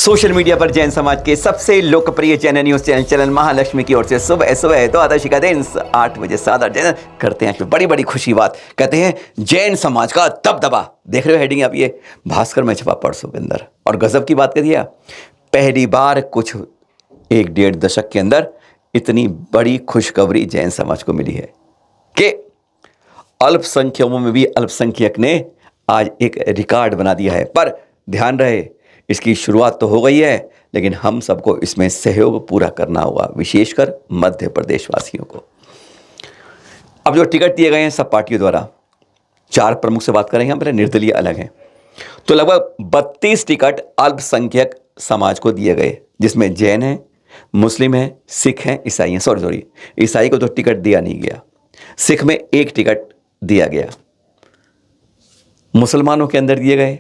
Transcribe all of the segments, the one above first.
Social media पर जैन समाज के सबसे लोकप्रिय चैनल न्यूज चैनल महालक्ष्मी की ओर से सुबह सुबह तो आदर्श का दिन 8 बजे 7 जैन करते हैं बड़ी बड़ी खुशी बात, कहते हैं जैन समाज का दबदबा। देख रहे हो हेडिंग आप, ये भास्कर में छपा परसों के अंदर। और गजब की बात कर दिया, पहली बार कुछ 1-1.5 दशक के अंदर इतनी बड़ी खुशखबरी जैन समाज को मिली है कि अल्पसंख्यकों में भी अल्पसंख्यक ने आज एक रिकॉर्ड बना दिया है। पर ध्यान रहे, इसकी शुरुआत तो हो गई है, लेकिन हम सबको इसमें सहयोग पूरा करना होगा, विशेषकर मध्य प्रदेश वासियों को। अब जो टिकट दिए गए हैं सब पार्टियों द्वारा, 4 प्रमुख से बात करेंगे हम, पहले निर्दलीय अलग हैं, तो लगभग 32 टिकट अल्पसंख्यक समाज को दिए गए, जिसमें जैन हैं, मुस्लिम हैं, सिख हैं, ईसाई हैं। सॉरी, ईसाई को तो टिकट दिया नहीं गया, सिख में 1 टिकट दिया गया, मुसलमानों के अंदर दिए गए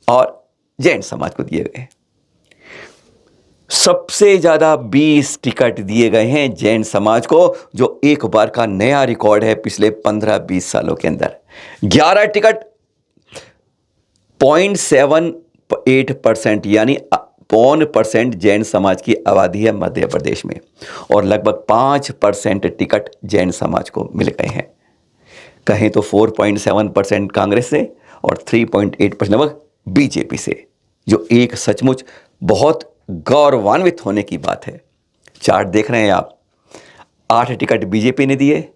और जैन समाज को दिए गए। सबसे ज्यादा 20 टिकट दिए गए हैं जैन समाज को, जो एक बार का नया रिकॉर्ड है पिछले 15-20 सालों के अंदर। 11 टिकट 0.78% यानी 0.5% जैन समाज की आबादी है मध्य प्रदेश में, और लगभग 5% टिकट जैन समाज को मिल गए हैं। कहें तो 4.7% कांग्रेस से और 3.8% लगभग बीजेपी से, जो एक सचमुच बहुत गौरवान्वित होने की बात है। चार्ट देख रहे हैं आप, 8 टिकट बीजेपी ने दिए,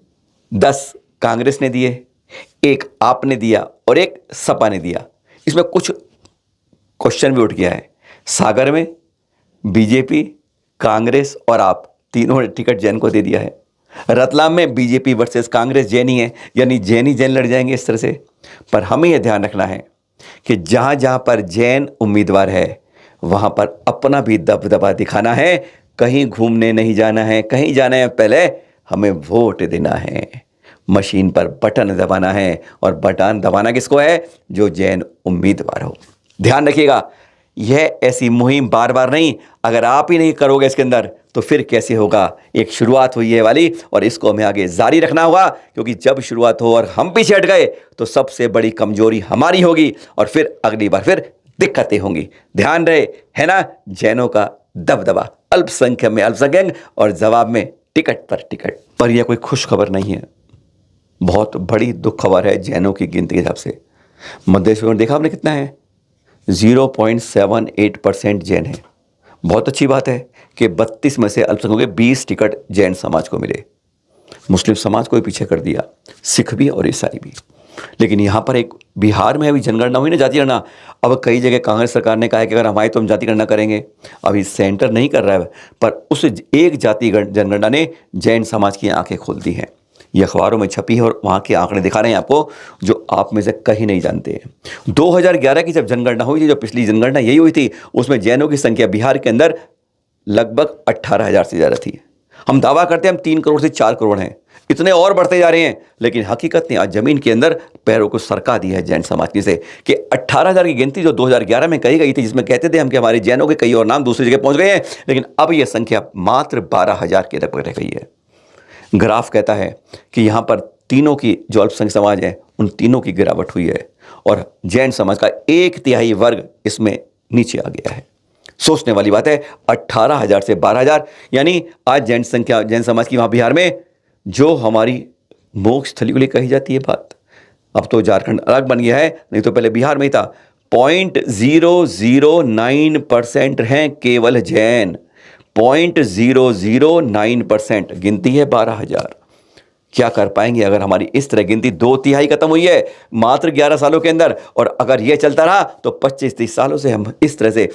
10 कांग्रेस ने दिए, 1 आपने दिया और 1 सपा ने दिया। इसमें कुछ क्वेश्चन भी उठ गया है। सागर में बीजेपी, कांग्रेस और आप तीनों ने टिकट जैन को दे दिया है। रतलाम में बीजेपी वर्सेस कांग्रेस जैन ही है, यानी जैन ही जैन लड़ जाएंगे इस तरह से। पर हमें यह ध्यान रखना है कि जहां जहां पर जैन उम्मीदवार है वहां पर अपना भी दबदबा दिखाना है। कहीं घूमने नहीं जाना है, कहीं जाना है, पहले हमें वोट देना है, मशीन पर बटन दबाना है। और बटन दबाना किसको है? जो जैन उम्मीदवार हो। ध्यान रखिएगा, यह ऐसी मुहिम बार बार नहीं, अगर आप ही नहीं करोगे इसके अंदर तो फिर कैसे होगा। एक शुरुआत हुई है वाली, और इसको हमें आगे जारी रखना होगा, क्योंकि जब शुरुआत हो और हम पीछे हट गए तो सबसे बड़ी कमजोरी हमारी होगी, और फिर अगली बार फिर दिक्कतें होंगी। ध्यान रहे, है ना, जैनों का दबदबा, अल्पसंख्यक में अल्पसंख्यक और जवाब में टिकट पर टिकट। पर यह कोई खुश खबर नहीं है, बहुत बड़ी दुख खबर है। जैनों की गिनती के हिसाब से मध्य प्रदेश में देखा आपने कितना है, 0.78% जैन है। बहुत अच्छी बात है कि 32 में से अल्पसंख्यकों के 20 टिकट जैन समाज को मिले। मुस्लिम समाज को भी पीछे कर दिया, सिख भी और ईसाई भी। लेकिन यहाँ पर एक बिहार में अभी जनगणना हुई ना, जाति गणना। अब कई जगह कांग्रेस सरकार ने कहा है कि अगर हमारी तो हम जाति गणना करेंगे। अभी सेंटर नहीं कर रहा है, पर उस एक जाति जनगणना ने जैन समाज की आंखें खोल दी हैं। ये अखबारों में छपी है और वहाँ के आंकड़े दिखा रहे हैं आपको, जो आप में से कहीं नहीं जानते हैं। 2011 की जब जनगणना हुई थी, जो पिछली जनगणना यही हुई थी, उसमें जैनों की संख्या बिहार के अंदर लगभग 18,000 से ज़्यादा थी। हम दावा करते हैं हम 3 करोड़ से 4 करोड़ हैं, इतने और बढ़ते जा रहे हैं। लेकिन हकीकत ने आज जमीन के अंदर पैरों को सरका दी है जैन समाज की से, कि 18,000 की गिनती जो 2011 में कही गई थी, जिसमें कहते थे हम कि हमारे जैनों के कई और नाम दूसरी जगह पहुंच गए हैं, लेकिन अब यह संख्या मात्र 12,000 के लगभग रह गई है। ग्राफ कहता है कि यहाँ पर तीनों की जो अल्पसंख्यक समाज है, उन तीनों की गिरावट हुई है, और जैन समाज का 1/3 वर्ग इसमें नीचे आ गया है। सोचने वाली बात है, 18,000 से 12,000, यानी आज जैन समाज की वहाँ बिहार में जो हमारी मोक्ष स्थली के लिए कही जाती है बात, अब तो झारखंड अलग बन गया है, नहीं तो पहले बिहार में ही था। 0.009% हैं केवल जैन, 0.009%। गिनती है 12,000। क्या कर पाएंगे अगर हमारी इस तरह गिनती 2/3 खत्म हुई है मात्र 11 सालों के अंदर, और अगर यह चलता रहा तो 25-30 सालों से हम इस तरह से,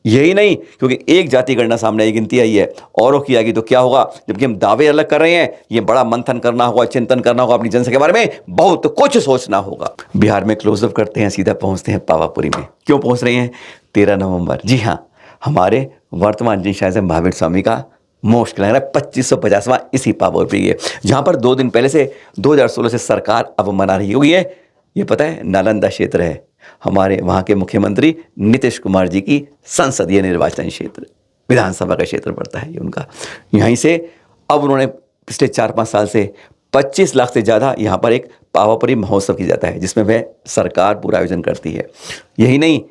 यही नहीं, क्योंकि एक जाति गणना सामने आई, गिनती आई है, औरों की आएगी तो क्या होगा। जबकि हम दावे अलग कर रहे हैं, ये बड़ा मंथन करना होगा, चिंतन करना होगा, अपनी जनसंख्या के बारे में बहुत कुछ सोचना होगा। बिहार में क्लोजअप करते हैं, सीधा पहुंचते हैं पावापुरी में। क्यों पहुंच रहे हैं? 13 नवंबर, जी हाँ, हमारे वर्तमान जी शायद महावीर स्वामी का मोक्ष लग रहा है 2550वां इसी पावापुरी है, जहां पर 2 दिन पहले से 2016 से सरकार अब मना रही हुई है। ये पता है, नालंदा क्षेत्र है, हमारे वहाँ के मुख्यमंत्री नीतीश कुमार जी की संसदीय निर्वाचन क्षेत्र, विधानसभा का क्षेत्र पड़ता है ये उनका। यहीं से अब उन्होंने पिछले 4-5 साल से 25 लाख से ज़्यादा यहाँ पर एक पावापुरी महोत्सव किया जाता है, जिसमें वह सरकार पूरा आयोजन करती है। यही नहीं,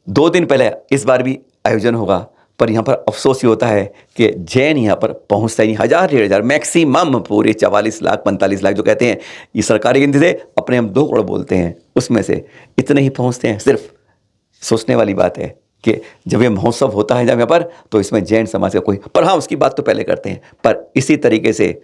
2 दिन पहले इस बार भी आयोजन होगा, पर यहाँ पर अफसोस ये होता है कि जैन यहाँ पर पहुँचता ही नहीं। 1000-1500 मैक्सिमम पूरे 44 लाख 45 लाख जो कहते हैं, ये सरकारी गिनती से, अपने हम 2 करोड़ बोलते हैं, उसमें से इतने ही पहुँचते हैं। सिर्फ सोचने वाली बात है कि जब ये महोत्सव होता है जब यहाँ पर, तो इसमें जैन समाज का कोई, पर हाँ उसकी बात तो पहले करते हैं। पर इसी तरीके से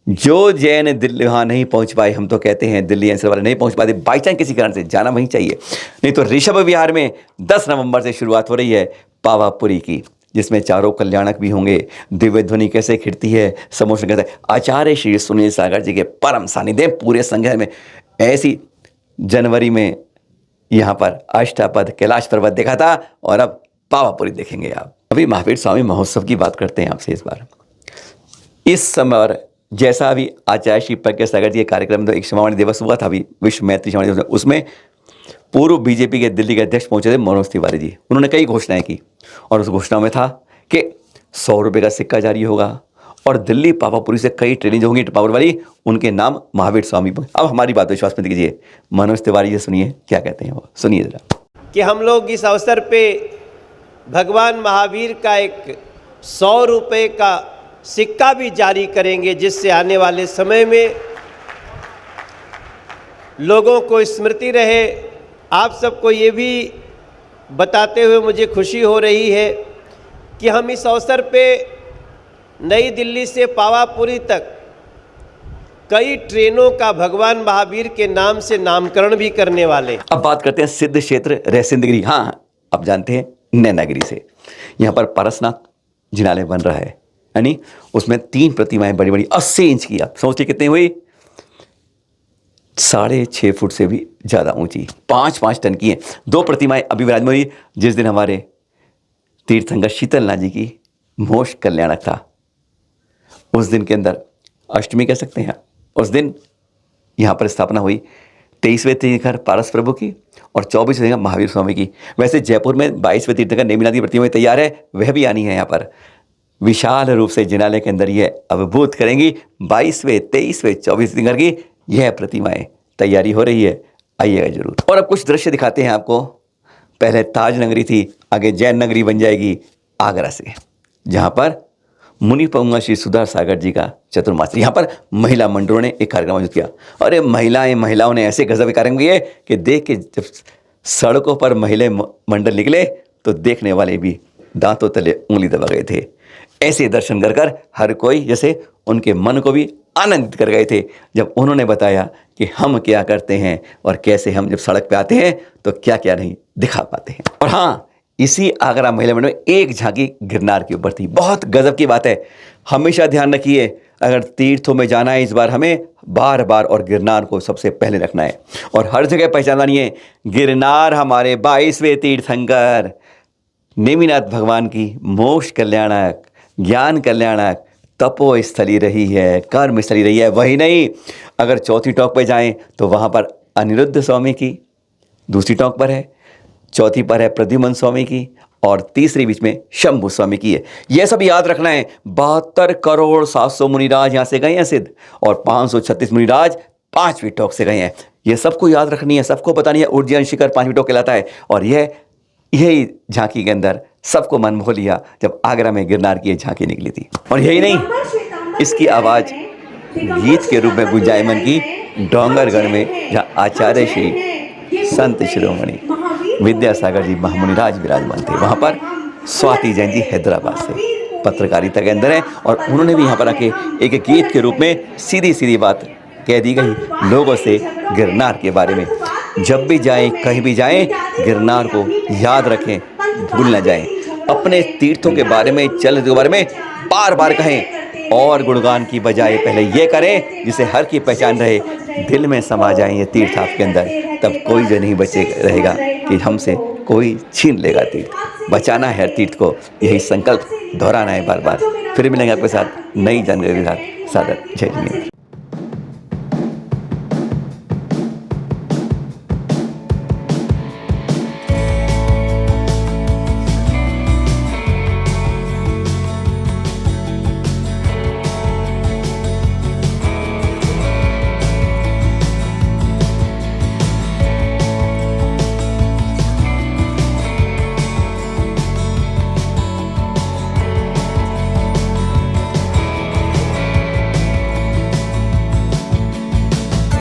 जो जैन दिल्ली वहाँ नहीं पहुँच पाए, हम तो कहते हैं दिल्ली एनसीआर वाले नहीं पहुँच पाते, बाई चांस किसी कारण से जाना वहीं चाहिए। नहीं तो ऋषभ विहार में 10 नवंबर से शुरुआत हो रही है पावापुरी की, जिसमें चारों कल्याणक भी होंगे। दिव्य ध्वनि कैसे खिड़ती है, समोशन कहते हैं, आचार्य श्री सुनील सागर जी के परम सानिध्य पूरे संघ में। ऐसी जनवरी में यहाँ पर अष्टापद कैलाश पर्वत देखा था, और अब पावापुरी देखेंगे आप। अभी महावीर स्वामी महोत्सव की बात करते हैं आपसे इस बार। इस समय जैसा अभी आचार्य श्री प्रज्ञा सागर जी के कार्यक्रम, तो एक क्षमावाणी दिवस हुआ था अभी, विश्व मैत्री क्षमावाणी दिवस, उसमें पूर्व बीजेपी के दिल्ली के अध्यक्ष पहुंचे थे मनोज तिवारी जी। उन्होंने कई घोषणाएं की, और उस घोषणा में था कि 100 रुपये का सिक्का जारी होगा, और दिल्ली पावापुरी से कई ट्रेनें जो होंगी पावर वाली, उनके नाम महावीर स्वामी। अब हमारी बात विश्वास में कीजिए, मनोज तिवारी जी सुनिए क्या कहते हैं वो, सुनिए जरा। कि हम लोग इस अवसर पे भगवान महावीर का एक 100 रुपये का सिक्का भी जारी करेंगे, जिससे आने वाले समय में लोगों को स्मृति रहे। आप सबको ये भी बताते हुए मुझे खुशी हो रही है कि हम इस अवसर पे नई दिल्ली से पावापुरी तक कई ट्रेनों का भगवान महावीर के नाम से नामकरण भी करने वाले। अब बात करते हैं सिद्ध क्षेत्र रहसिंदगिरी। हाँ, अब जानते हैं नैनागिरी से यहाँ पर पारसनाथ जिनालय बन रहा है, यानी उसमें 3 प्रतिमाएं बड़ी बड़ी 80 इंच की। आप सोचिए कितनी हुई, 6.5 फुट से भी ज़्यादा ऊंची, 5-5 टन की हैं। 2 प्रतिमाएं अभी विराजमान हुई। जिस दिन हमारे तीर्थंकर शीतलनाथ जी की मोक्ष कल्याणक था, उस दिन के अंदर अष्टमी कह सकते हैं, उस दिन यहाँ पर स्थापना हुई 23वें तीर्थंकर पारस प्रभु की और 24वें तीर्थंकर महावीर स्वामी की। वैसे जयपुर में 22वें तीर्थंकर नेमिनाथ की प्रतिमा तैयार है, वह भी आनी है यहाँ पर। विशाल रूप से जिनालय के अंदर यह अभिभूत करेंगी 22वें 23वें 24वें तीर्थंकर की यह प्रतिमाएं तैयारी हो रही है, आइएगा जरूर। और अब कुछ दृश्य दिखाते हैं आपको। पहले ताज नगरी थी, आगे जैन नगरी बन जाएगी आगरा से, जहाँ पर मुनि पंगा श्री सुधा सागर जी का चतुर्मास। यहाँ पर महिला मंडलों ने एक कार्यक्रम आयोजित किया। अरे महिलाओं ने ऐसे गजब कार्यक्रम किए कि देख के जब सड़कों पर महिला मंडल निकले तो देखने वाले भी दांतों तले उंगली दबा गए थे। ऐसे दर्शन कर कर हर कोई जैसे उनके मन को भी आनंदित कर गए थे, जब उन्होंने बताया कि हम क्या करते हैं और कैसे हम जब सड़क पे आते हैं तो क्या क्या नहीं दिखा पाते हैं। और हाँ, इसी आगरा महिला मंडल में एक झांकी गिरनार के ऊपर थी। बहुत गजब की बात है। हमेशा ध्यान रखिए, अगर तीर्थों में जाना है इस बार हमें बार बार, और गिरनार को सबसे पहले रखना है और हर जगह पहचाननी है। गिरनार हमारे 22वें तीर्थंकर नेमिनाथ भगवान की मोक्ष कल्याणक, ज्ञान कल्याणक तपोस्थली रही है, कर्म स्थली रही है। वही नहीं, अगर चौथी टॉक पर जाएं तो वहाँ पर अनिरुद्ध स्वामी की दूसरी टॉक पर है, चौथी पर है प्रद्युमन स्वामी की, और तीसरी बीच में शंभु स्वामी की है। यह सब याद रखना है। 72 करोड़ 700 मुनिराज यहाँ से गए हैं सिद्ध, और 536 मुनिराज 5वीं टॉक से गए हैं। यह सबको याद रखनी है, सबको बतानी है। उज्जैन शिखर 5वीं टॉक कहलाता है, और यही झांकी के अंदर सबको मन मोह लिया जब आगरा में गिरनार की झांकी निकली थी। और यही नहीं, इसकी आवाज़ गीत के रूप में गुंजायमान की डोंगरगढ़ में, जहाँ आचार्य श्री संत शिरोमणि विद्यासागर जी महामुनिराज विराजमान थे। वहाँ पर स्वाति जैन जी हैदराबाद से पत्रकारिता के अंदर हैं, और उन्होंने भी यहाँ पर आके एक गीत के रूप में सीधी सीधी बात कह दी गई लोगों से गिरनार के बारे में। जब भी जाएं, कहीं भी जाएं, गिरनार को याद रखें, भूल ना जाएं। अपने तीर्थों के बारे में, चल के बारे में बार बार कहें, और गुणगान की बजाय पहले ये करें जिसे हर की पहचान रहे, दिल में समा जाए ये तीर्थ आपके अंदर। तब कोई जो नहीं बचे रहेगा कि हमसे कोई छीन लेगा तीर्थ। बचाना है हर तीर्थ को, यही संकल्प दोहराना है बार बार। फिर मिलेंगे आपके साथ नई जानकारी के साथ। सादर जय जिनेंद्र।